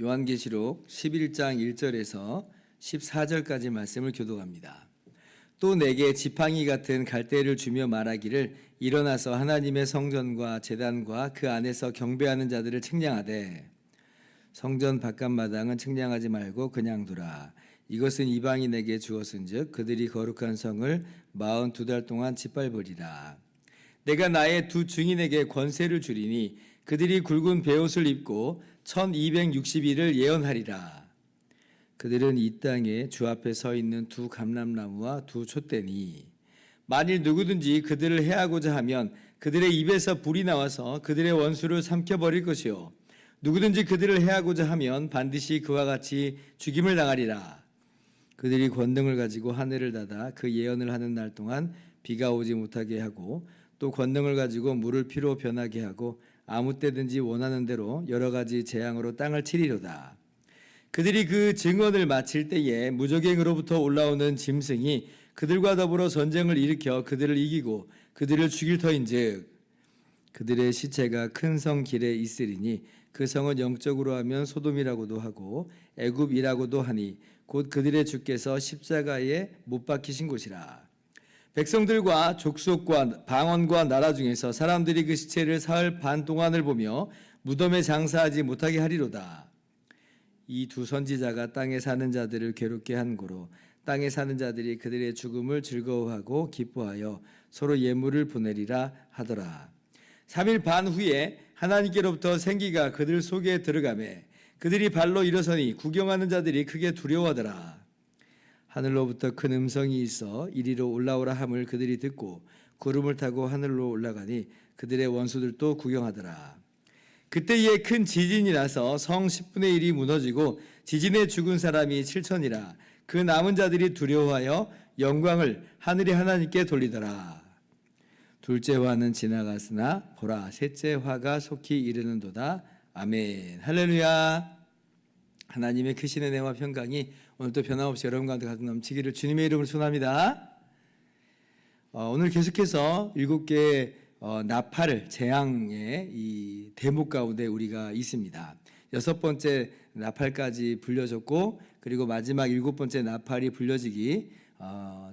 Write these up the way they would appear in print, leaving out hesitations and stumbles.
요한계시록 11장 1절에서 14절까지 말씀을 교독합니다. 또 내게 지팡이 같은 갈대를 주며 말하기를 일어나서 하나님의 성전과 제단과 그 안에서 경배하는 자들을 측량하되 성전 바깥마당은 측량하지 말고 그냥 두라. 이것은 이방인에게 주었은즉 그들이 거룩한 성을 42달 동안 짓밟으리라. 내가 나의 두 증인에게 권세를 주리니 그들이 굵은 베옷을 입고 1260일을 예언하리라. 그들은 이 땅에 주 앞에 서 있는 두 감람나무와 두 촛대니 만일 누구든지 그들을 해하고자 하면 그들의 입에서 불이 나와서 그들의 원수를 삼켜버릴 것이요 누구든지 그들을 해하고자 하면 반드시 그와 같이 죽임을 당하리라. 그들이 권능을 가지고 하늘을 닫아 그 예언을 하는 날 동안 비가 오지 못하게 하고 또 권능을 가지고 물을 피로 변하게 하고 아무 때든지 원하는 대로 여러 가지 재앙으로 땅을 치리로다. 그들이 그 증언을 마칠 때에 무적행으로부터 올라오는 짐승이 그들과 더불어 전쟁을 일으켜 그들을 이기고 그들을 죽일 터인즉 그들의 시체가 큰 성 길에 있으리니 그 성은 영적으로 하면 소돔이라고도 하고 애굽이라고도 하니 곧 그들의 주께서 십자가에 못 박히신 곳이라. 백성들과 족속과 방언과 나라 중에서 사람들이 그 시체를 사흘 반 동안을 보며 무덤에 장사하지 못하게 하리로다. 이 두 선지자가 땅에 사는 자들을 괴롭게 한 고로 땅에 사는 자들이 그들의 죽음을 즐거워하고 기뻐하여 서로 예물을 보내리라 하더라. 3일 반 후에 하나님께로부터 생기가 그들 속에 들어가매 그들이 발로 일어서니 구경하는 자들이 크게 두려워하더라. 하늘로부터 큰 음성이 있어 이리로 올라오라 함을 그들이 듣고 구름을 타고 하늘로 올라가니 그들의 원수들도 구경하더라. 그때에 큰 지진이 나서 성 10분의 1이 무너지고 지진에 죽은 사람이 7천이라. 그 남은 자들이 두려워하여 영광을 하늘의 하나님께 돌리더라. 둘째 화는 지나갔으나 보라 셋째 화가 속히 이르는도다. 아멘. 할렐루야. 하나님의 크신 은혜와 평강이 오늘도 변함없이 여러분 가운데 가득 넘치기를 주님의 이름으로 축원합니다. 오늘 계속해서 7개의 나팔 재앙의 이 대목 가운데 우리가 있습니다. 6번째 나팔까지 불려졌고 그리고 마지막 7번째 나팔이 불려지기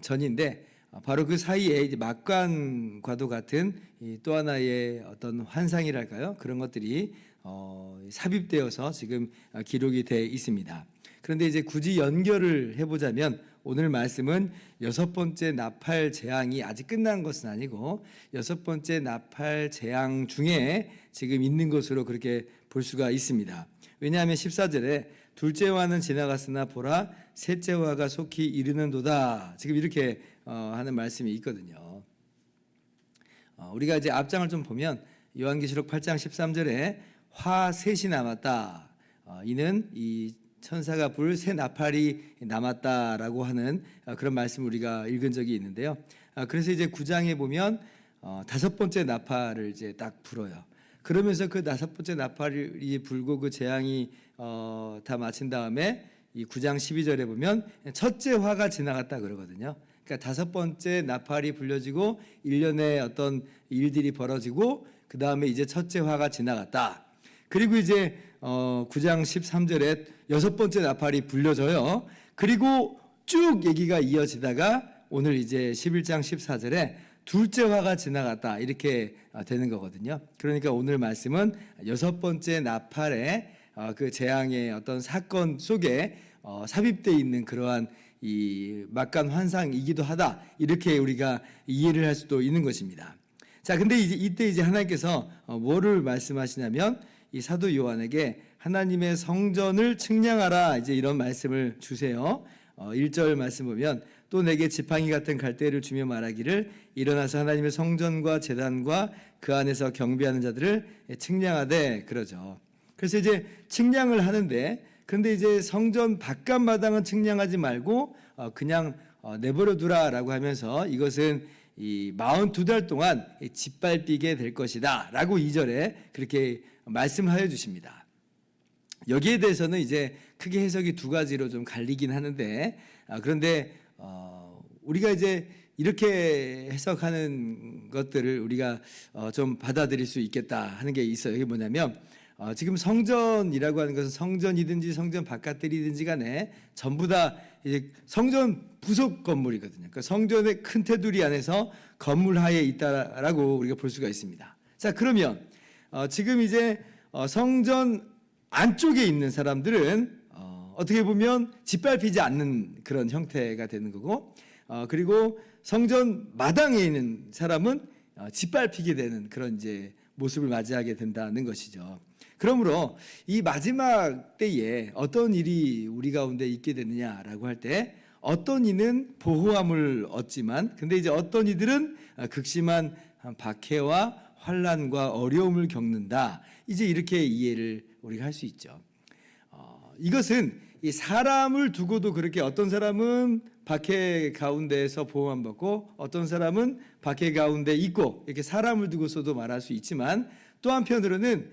전인데 바로 그 사이에 이제 막관과도 같은 또 하나의 어떤 환상이랄까요? 그런 것들이 삽입되어서 지금 기록이 되어 있습니다. 그런데 이제 굳이 연결을 해보자면 오늘 말씀은 6번째 나팔 재앙이 아직 끝난 것은 아니고 6번째 나팔 재앙 중에 지금 있는 것으로 그렇게 볼 수가 있습니다. 왜냐하면 14절에 둘째 화는 지나갔으나 보라 셋째 화가 속히 이르는도다. 지금 이렇게 하는 말씀이 있거든요. 우리가 이제 앞장을 좀 보면 요한계시록 8장 13절에 화 셋이 남았다. 이는 이 천사가 불 새 나팔이 남았다라고 하는 그런 말씀을 우리가 읽은 적이 있는데요. 그래서 이제 9장에 보면 5번째 나팔을 이제 딱 불어요. 그러면서 그 5번째 나팔이 불고 그 재앙이 다 마친 다음에 이 9장 12절에 보면 첫째 화가 지나갔다 그러거든요. 그러니까 5번째 나팔이 불려지고 1년의 어떤 일들이 벌어지고 그 다음에 이제 첫째 화가 지나갔다. 그리고 이제 9장 13절에 6번째 나팔이 불려져요. 그리고 쭉 얘기가 이어지다가 오늘 이제 11장 14절에 둘째 화가 지나갔다 이렇게 되는 거거든요. 그러니까 오늘 말씀은 6번째 나팔의 그 재앙의 어떤 사건 속에 삽입되어 있는 그러한 이 막간 환상이기도 하다 이렇게 우리가 이해를 할 수도 있는 것입니다. 자, 근데 이때 하나님께서 뭐를 말씀하시냐면 이 사도 요한에게 하나님의 성전을 측량하라 이제 이런 말씀을 주세요. 1절 말씀 보면 또 내게 지팡이 같은 갈대를 주며 말하기를 일어나서 하나님의 성전과 제단과 그 안에서 경배하는 자들을 측량하되 그러죠. 그래서 이제 측량을 하는데 그런데 이제 성전 바깥마당은 측량하지 말고 그냥 내버려 두라라고 하면서 이것은 이 42달 동안 짓밟히게 될 것이다 라고 2절에 그렇게 말씀하여 주십니다. 여기에 대해서는 이제 크게 해석이 두 가지로 좀 갈리긴 하는데, 그런데 우리가 이제 이렇게 해석하는 것들을 우리가 좀 받아들일 수 있겠다 하는 게 있어요. 이게 뭐냐면 지금 성전이라고 하는 것은 성전이든지 성전 바깥들이든지 간에 전부 다 이제 성전 부속 건물이거든요. 그러니까 성전의 큰 테두리 안에서 건물 하에 있다라고 우리가 볼 수가 있습니다. 자, 그러면 지금 이제 성전 안쪽에 있는 사람들은 어떻게 보면 짓밟히지 않는 그런 형태가 되는 거고, 그리고 성전 마당에 있는 사람은 짓밟히게 되는 그런 이제 모습을 맞이하게 된다는 것이죠. 그러므로 이 마지막 때에 어떤 일이 우리 가운데 있게 되느냐라고 할 때, 어떤 이는 보호함을 얻지만, 근데 이제 어떤 이들은 극심한 박해와 환난과 어려움을 겪는다. 이제 이렇게 이해를 우리가 할 수 있죠. 이것은 이 사람을 두고도 그렇게 어떤 사람은 박해 가운데에서 보호만 받고 어떤 사람은 박해 가운데 있고 이렇게 사람을 두고서도 말할 수 있지만, 또 한편으로는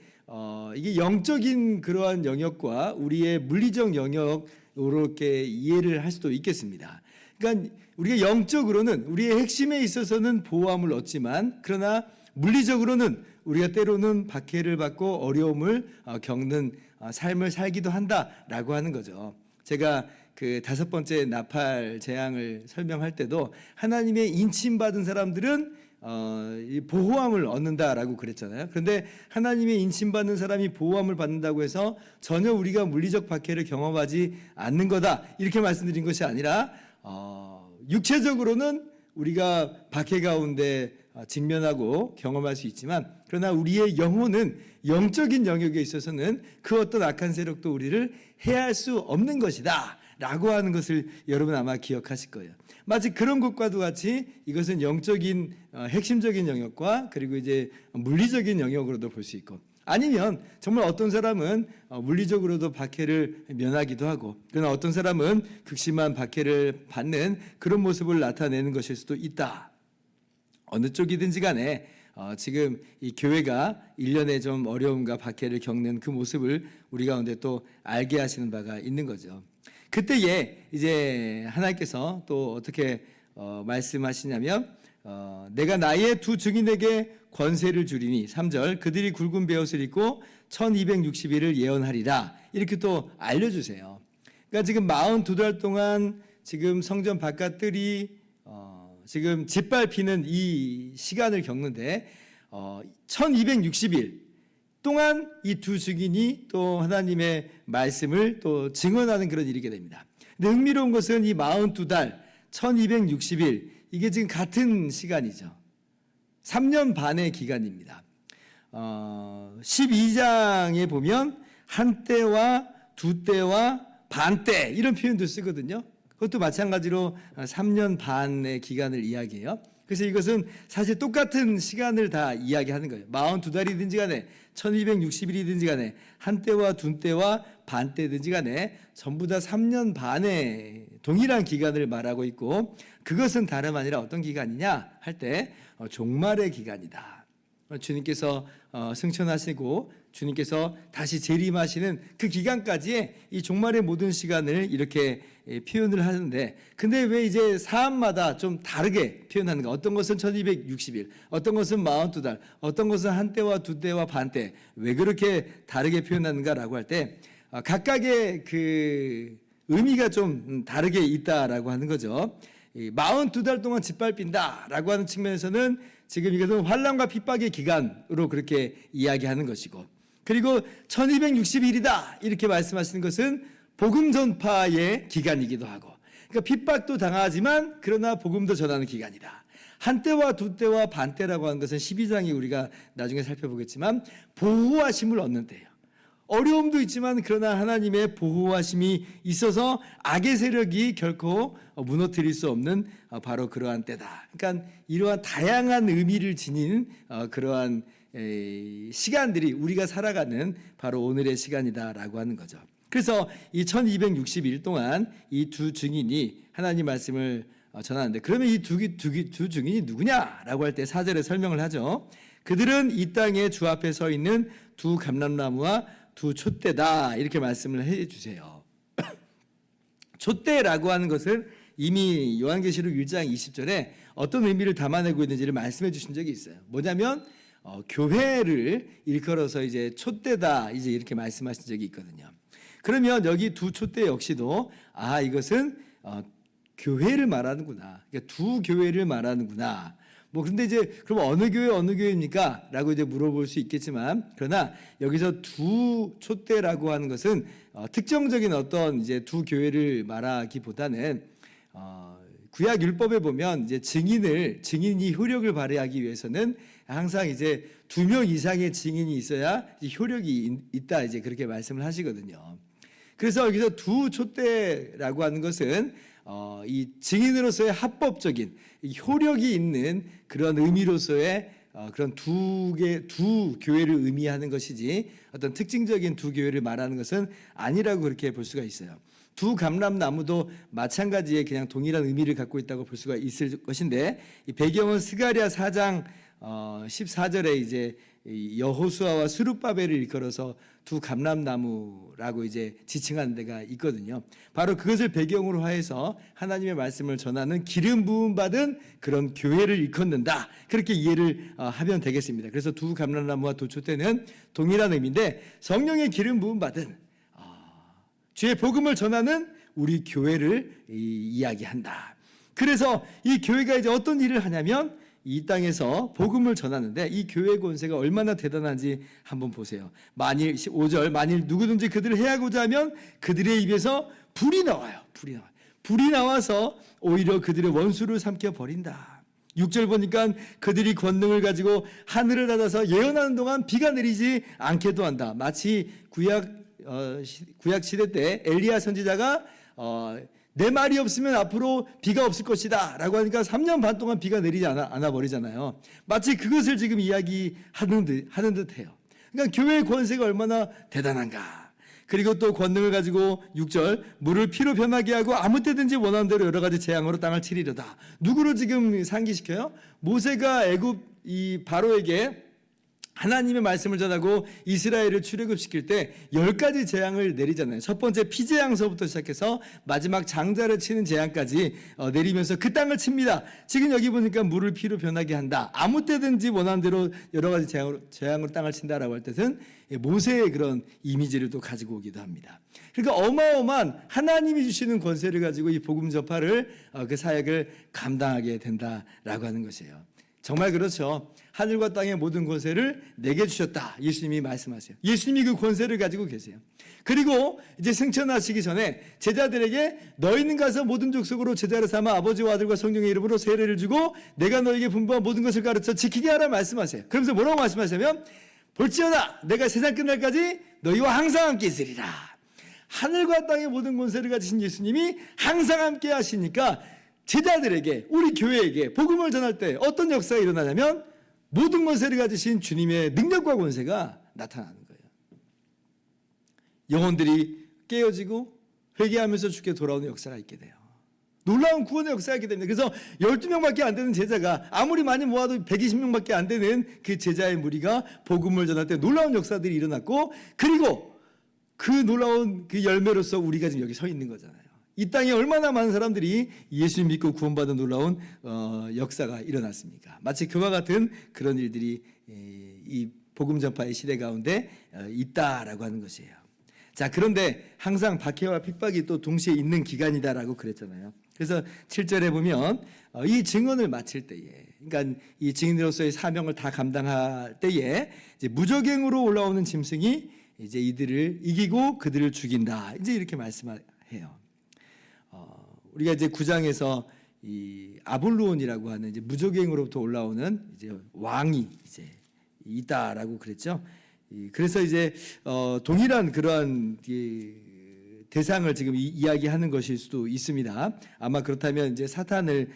이게 영적인 그러한 영역과 우리의 물리적 영역 이렇게 이해를 할 수도 있겠습니다. 그러니까 우리가 영적으로는 우리의 핵심에 있어서는 보호함을 얻지만, 그러나 물리적으로는 우리가 때로는 박해를 받고 어려움을 겪는 삶을 살기도 한다라고 하는 거죠. 제가 그 5번째 나팔 재앙을 설명할 때도 하나님의 인침받은 사람들은 이 보호함을 얻는다라고 그랬잖아요. 그런데 하나님의 인침받는 사람이 보호함을 받는다고 해서 전혀 우리가 물리적 박해를 경험하지 않는 거다 이렇게 말씀드린 것이 아니라, 육체적으로는 우리가 박해 가운데 직면하고 경험할 수 있지만, 그러나 우리의 영혼은 영적인 영역에 있어서는 그 어떤 악한 세력도 우리를 해할 수 없는 것이다 라고 하는 것을 여러분 아마 기억하실 거예요. 마치 그런 것과도 같이 이것은 영적인 핵심적인 영역과 그리고 이제 물리적인 영역으로도 볼 수 있고, 아니면 정말 어떤 사람은 물리적으로도 박해를 면하기도 하고, 그러나 어떤 사람은 극심한 박해를 받는 그런 모습을 나타내는 것일 수도 있다. 어느 쪽이든지 간에 지금 이 교회가 1년에 좀 어려움과 박해를 겪는 그 모습을 우리 가운데 또 알게 하시는 바가 있는 거죠. 그때에 이제 하나님께서 또 어떻게 말씀하시냐면, 내가 나의 두 증인에게 권세를 주리니 3절 그들이 굵은 베옷을 입고 1260일을 예언하리라 이렇게 또 알려주세요. 그러니까 지금 42달 동안 지금 성전 바깥들이 지금 짓밟히는 이 시간을 겪는데 1260일 동안 이 두 증인이 또 하나님의 말씀을 또 증언하는 그런 일이게 됩니다. 근데 흥미로운 것은 이 42달 1260일 이게 지금 같은 시간이죠. 3년 반의 기간입니다. 12장에 보면 한때와 두때와 반때 이런 표현도 쓰거든요. 그것도 마찬가지로 3년 반의 기간을 이야기해요. 그래서 이것은 사실 똑같은 시간을 다 이야기하는 거예요. 42달이든지 간에 1260일이든지 간에 한때와 둔때와 반때든지 간에 전부 다 3년 반의 동일한 기간을 말하고 있고, 그것은 다름 아니라 어떤 기간이냐 할 때 종말의 기간이다. 주님께서 승천하시고 주님께서 다시 재림하시는 그 기간까지의 이 종말의 모든 시간을 이렇게 표현을 하는데, 근데 왜 이제 사암마다 좀 다르게 표현하는가? 어떤 것은 1260일, 어떤 것은 42달, 어떤 것은 한때와 두때와 반때, 왜 그렇게 다르게 표현하는가라고 할 때 각각의 그 의미가 좀 다르게 있다라고 하는 거죠. 42달 동안 짓밟힌다라고 하는 측면에서는 지금 이것은 환난과 핍박의 기간으로 그렇게 이야기하는 것이고, 그리고 1260일이다 이렇게 말씀하시는 것은 복음 전파의 기간이기도 하고, 그러니까 핍박도 당하지만 그러나 복음도 전하는 기간이다. 한때와 두때와 반때라고 하는 것은 12장이 우리가 나중에 살펴보겠지만 보호하심을 얻는 때예요. 어려움도 있지만 그러나 하나님의 보호하심이 있어서 악의 세력이 결코 무너뜨릴 수 없는 바로 그러한 때다. 그러니까 이러한 다양한 의미를 지닌 그러한 시간들이 우리가 살아가는 바로 오늘의 시간이다라고 하는 거죠. 그래서 이 1260일 동안 이 두 증인이 하나님 말씀을 전하는데, 그러면 이 두 증인이 누구냐라고 할 때 4절에 설명을 하죠. 그들은 이 땅에 주 앞에 서 있는 두 감람나무와 두 촛대다, 이렇게 말씀을 해 주세요. 촛대라고 하는 것은 이미 요한계시록 1장 20절에 어떤 의미를 담아내고 있는지를 말씀해 주신 적이 있어요. 뭐냐면 교회를 일컬어서 이제 촛대다, 이제 이렇게 말씀하신 적이 있거든요. 그러면 여기 두 촛대 역시도 이것은 교회를 말하는구나, 그러니까 두 교회를 말하는구나. 근데 이제 그럼 어느 교회입니까? 라고 이제 물어볼 수 있겠지만, 그러나 여기서 두 촛대라고 하는 것은 특정적인 어떤 이제 두 교회를 말하기보다는 구약 율법에 보면 이제 증인이 효력을 발휘하기 위해서는 항상 이제 2명 이상의 증인이 있어야 효력이 있다, 이제 그렇게 말씀을 하시거든요. 그래서 여기서 두 촛대라고 하는 것은 이 증인으로서의 합법적인 효력이 있는 그런 의미로서의 그런 두 교회를 의미하는 것이지, 어떤 특징적인 두 교회를 말하는 것은 아니라고 그렇게 볼 수가 있어요. 두 감람나무도 마찬가지의 그냥 동일한 의미를 갖고 있다고 볼 수가 있을 것인데, 이 배경은 스가랴 4장 14절에 이제 여호수아와 스룹바벨을 일컬어서 두 감람나무라고 이제 지칭하는 데가 있거든요. 바로 그것을 배경으로 하여서 하나님의 말씀을 전하는 기름 부음 받은 그런 교회를 일컫는다, 그렇게 이해를 하면 되겠습니다. 그래서 두 감람나무와 두 촛대는 동일한 의미인데, 성령의 기름 부음 받은 주의 복음을 전하는 우리 교회를 이야기한다. 그래서 이 교회가 이제 어떤 일을 하냐면 이 땅에서 복음을 전하는데, 이 교회 권세가 얼마나 대단한지 한번 보세요. 5절, 만일 누구든지 그들을 해하고자 하면 그들의 입에서 불이 나와요. 불이 나와서 오히려 그들의 원수를 삼켜 버린다. 6절 보니까 그들이 권능을 가지고 하늘을 닫아서 예언하는 동안 비가 내리지 않게도 한다. 마치 구약 시대 때 엘리야 선지자가 내 말이 없으면 앞으로 비가 없을 것이다 라고 하니까 3년 반 동안 비가 내리지 않아 버리잖아요. 마치 그것을 지금 이야기하는 듯해요. 그러니까 교회의 권세가 얼마나 대단한가. 그리고 또 권능을 가지고 6절, 물을 피로 변하게 하고 아무 때든지 원하는 대로 여러 가지 재앙으로 땅을 치리려다. 누구를 지금 상기시켜요? 모세가 애굽 이 바로에게 하나님의 말씀을 전하고 이스라엘을 출애굽시킬 때 10가지 재앙을 내리잖아요. 첫 번째 피재앙서부터 시작해서 마지막 장자를 치는 재앙까지 내리면서 그 땅을 칩니다. 지금 여기 보니까 물을 피로 변하게 한다, 아무 때든지 원하는 대로 여러 가지 재앙으로 땅을 친다라고 할 때는 모세의 그런 이미지를 또 가지고 오기도 합니다. 그러니까 어마어마한 하나님이 주시는 권세를 가지고 이 복음 전파를 그 사역을 감당하게 된다라고 하는 것이에요. 정말 그렇죠. 하늘과 땅의 모든 권세를 내게 주셨다, 예수님이 말씀하세요. 예수님이 그 권세를 가지고 계세요. 그리고 이제 승천하시기 전에 제자들에게 너희는 가서 모든 족속으로 제자를 삼아 아버지와 아들과 성령의 이름으로 세례를 주고 내가 너에게 분부한 모든 것을 가르쳐 지키게 하라 말씀하세요. 그러면서 뭐라고 말씀하시냐면, 볼지어다 내가 세상 끝날까지 너희와 항상 함께 있으리라. 하늘과 땅의 모든 권세를 가지신 예수님이 항상 함께 하시니까 제자들에게, 우리 교회에게 복음을 전할 때 어떤 역사가 일어나냐면 모든 권세를 가지신 주님의 능력과 권세가 나타나는 거예요. 영혼들이 깨어지고 회개하면서 주께 돌아오는 역사가 있게 돼요. 놀라운 구원의 역사가 있게 됩니다. 그래서 12명밖에 안 되는 제자가 아무리 많이 모아도 120명밖에 안 되는 그 제자의 무리가 복음을 전할 때 놀라운 역사들이 일어났고, 그리고 그 놀라운 그 열매로서 우리가 지금 여기 서 있는 거잖아요. 이 땅에 얼마나 많은 사람들이 예수님 믿고 구원받은 놀라운 역사가 일어났습니까? 마치 그와 같은 그런 일들이 이 복음 전파의 시대 가운데 있다라고 하는 것이에요. 자, 그런데 항상 박해와 핍박이 또 동시에 있는 기간이다라고 그랬잖아요. 그래서 7절에 보면 이 증언을 마칠 때에, 그러니까 이 증인으로서의 사명을 다 감당할 때에 이제 무적행으로 올라오는 짐승이 이제 이들을 이기고 그들을 죽인다, 이제 이렇게 말씀해요. 우리가 이제 9장에서 이 아볼루온이라고 하는 이제 무적행으로부터 올라오는 이제 왕이 이제 있다라고 그랬죠. 그래서 이제 동일한 그러한 대상을 지금 이야기하는 것일 수도 있습니다. 아마 그렇다면 이제 사탄을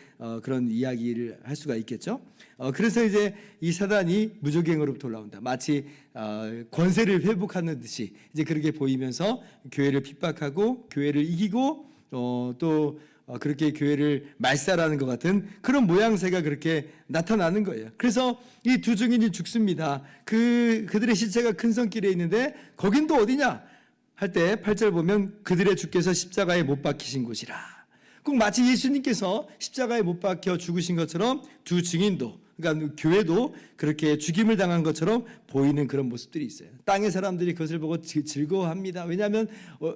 그런 이야기를 할 수가 있겠죠. 그래서 이제 이 사단이 무적행으로부터 올라온다, 마치 권세를 회복하는 듯이 이제 그렇게 보이면서 교회를 핍박하고 교회를 이기고 또 그렇게 교회를 말살하는 것 같은 그런 모양새가 그렇게 나타나는 거예요. 그래서 이 두 증인이 죽습니다. 그들의 시체가 큰 성길에 있는데 거긴 또 어디냐 할 때 8절 보면 그들의 주께서 십자가에 못 박히신 곳이라. 꼭 마치 예수님께서 십자가에 못 박혀 죽으신 것처럼 두 증인도, 그러니까 교회도 그렇게 죽임을 당한 것처럼 보이는 그런 모습들이 있어요. 땅의 사람들이 그것을 보고 즐거워합니다. 왜냐하면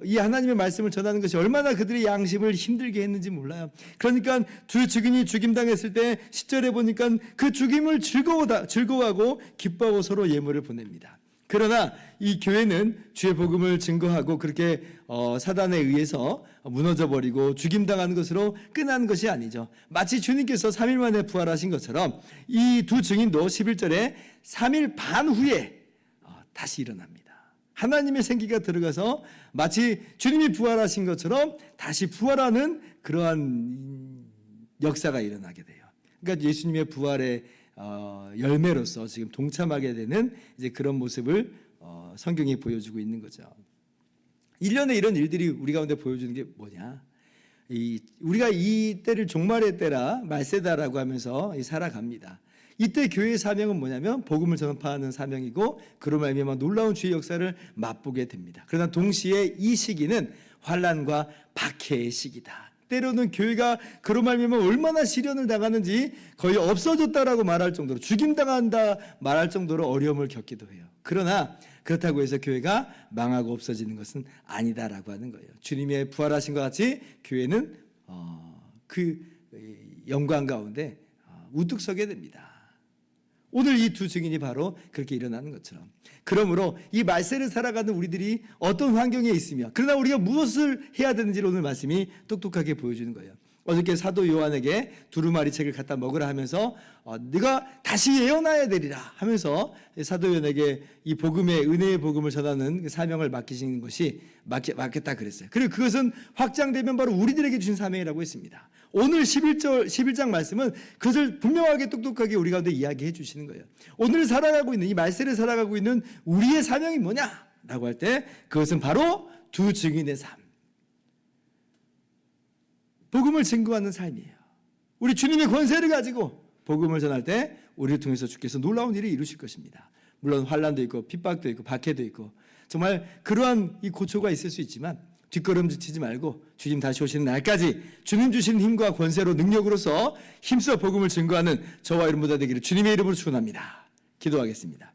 이 하나님의 말씀을 전하는 것이 얼마나 그들의 양심을 힘들게 했는지 몰라요. 그러니까 두 증인이 죽임당했을 때 10절에 보니까 그 죽임을 즐거워하고 기뻐하고 서로 예물을 보냅니다. 그러나 이 교회는 주의 복음을 증거하고 그렇게 사단에 의해서 무너져버리고 죽임당하는 것으로 끝난 것이 아니죠. 마치 주님께서 3일 만에 부활하신 것처럼 이 두 증인도 11절에 3일 반 후에 다시 일어납니다. 하나님의 생기가 들어가서 마치 주님이 부활하신 것처럼 다시 부활하는 그러한 역사가 일어나게 돼요. 그러니까 예수님의 부활의 열매로서 지금 동참하게 되는 이제 그런 모습을 성경이 보여주고 있는 거죠. 1년에 이런 일들이 우리 가운데 보여주는 게 뭐냐? 우리가 이 때를 종말의 때라 말세다라고 하면서 살아갑니다. 이때 교회의 사명은 뭐냐면 복음을 전파하는 사명이고 그로 말미암아 놀라운 주의 역사를 맛보게 됩니다. 그러나 동시에 이 시기는 환난과 박해의 시기다. 때로는 교회가 그로 말미암아 얼마나 시련을 당하는지 거의 없어졌다라고 말할 정도로 죽임당한다 말할 정도로 어려움을 겪기도 해요. 그러나 그렇다고 해서 교회가 망하고 없어지는 것은 아니다라고 하는 거예요. 주님의 부활하신 것 같이 교회는 그 영광 가운데 우뚝 서게 됩니다. 오늘 이 두 증인이 바로 그렇게 일어나는 것처럼. 그러므로 이 말세를 살아가는 우리들이 어떤 환경에 있으며 그러나 우리가 무엇을 해야 되는지를 오늘 말씀이 똑똑하게 보여주는 거예요. 어저께 사도 요한에게 두루마리 책을 갖다 먹으라 하면서 네가 다시 예언해야 되리라 하면서 사도 요한에게 이 복음의 은혜의 복음을 전하는 사명을 맡기시는 것이 맡겠다 그랬어요. 그리고 그것은 확장되면 바로 우리들에게 주신 사명이라고 했습니다. 오늘 11장 말씀은 그것을 분명하게 똑똑하게 우리 가운데 이야기해 주시는 거예요. 오늘 살아가고 있는 이 말세를 살아가고 있는 우리의 사명이 뭐냐라고 할 때 그것은 바로 두 증인의 삶. 복음을 증거하는 삶이에요. 우리 주님의 권세를 가지고 복음을 전할 때 우리를 통해서 주께서 놀라운 일을 이루실 것입니다. 물론 환난도 있고 핍박도 있고 박해도 있고 정말 그러한 이 고초가 있을 수 있지만 뒷걸음질 치지 말고 주님 다시 오시는 날까지 주님 주신 힘과 권세로 능력으로서 힘써 복음을 증거하는 저와 여러분 모두 되기를 주님의 이름으로 축원합니다. 기도하겠습니다.